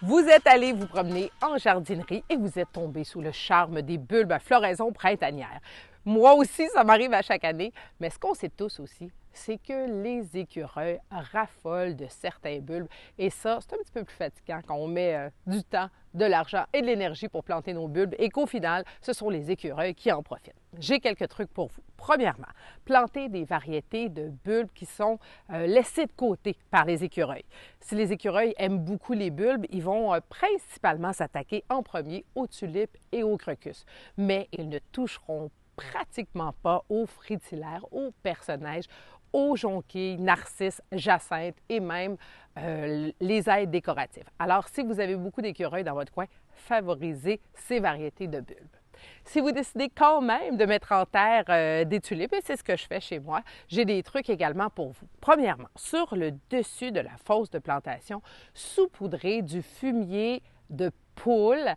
Vous êtes allé vous promener en jardinerie et vous êtes tombé sous le charme des bulbes à floraison printanière. Moi aussi, ça m'arrive à chaque année, mais ce qu'on sait tous aussi, c'est que les écureuils raffolent de certains bulbes et ça, c'est un petit peu plus fatigant quand on met du temps, de l'argent et de l'énergie pour planter nos bulbes et qu'au final, ce sont les écureuils qui en profitent. J'ai quelques trucs pour vous. Premièrement, planter des variétés de bulbes qui sont laissées de côté par les écureuils. Si les écureuils aiment beaucoup les bulbes, ils vont principalement s'attaquer en premier aux tulipes et aux crocus, mais ils ne toucheront pratiquement pas aux fritillaires, aux personnages, aux jonquilles, narcisses, jacinthes et même les hêtres décoratifs. Alors, si vous avez beaucoup d'écureuils dans votre coin, favorisez ces variétés de bulbes. Si vous décidez quand même de mettre en terre des tulipes, et c'est ce que je fais chez moi, j'ai des trucs également pour vous. Premièrement, sur le dessus de la fosse de plantation, saupoudrez du fumier de poule,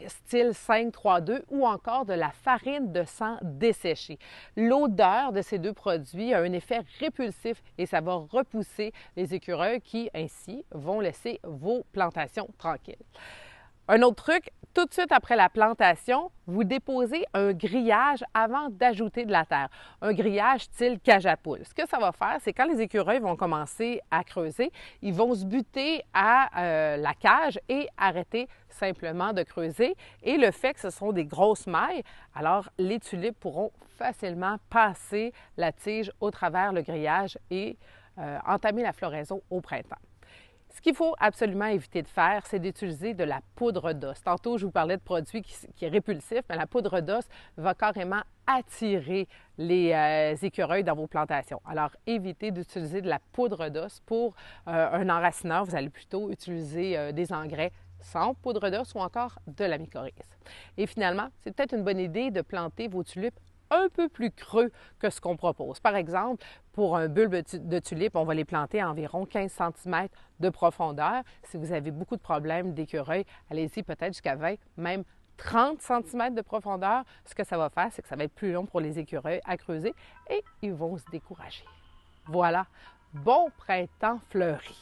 style 5-3-2 ou encore de la farine de sang desséchée. L'odeur de ces deux produits a un effet répulsif et ça va repousser les écureuils qui, ainsi, vont laisser vos plantations tranquilles. Un autre truc, tout de suite après la plantation, vous déposez un grillage avant d'ajouter de la terre. Un grillage style cage à poules. Ce que ça va faire, c'est quand les écureuils vont commencer à creuser, ils vont se buter à la cage et arrêter simplement de creuser. Et le fait que ce sont des grosses mailles, alors les tulipes pourront facilement passer la tige au travers le grillage et entamer la floraison au printemps. Ce qu'il faut absolument éviter de faire, c'est d'utiliser de la poudre d'os. Tantôt, je vous parlais de produits qui est répulsif, mais la poudre d'os va carrément attirer les écureuils dans vos plantations. Alors, évitez d'utiliser de la poudre d'os pour un enracineur. Vous allez plutôt utiliser des engrais sans poudre d'os ou encore de la mycorhize. Et finalement, c'est peut-être une bonne idée de planter vos tulipes un peu plus creux que ce qu'on propose. Par exemple, pour un bulbe de tulipe, on va les planter à environ 15 cm de profondeur. Si vous avez beaucoup de problèmes d'écureuils, allez-y peut-être jusqu'à 20, même 30 cm de profondeur. Ce que ça va faire, c'est que ça va être plus long pour les écureuils à creuser et ils vont se décourager. Voilà, bon printemps fleuri!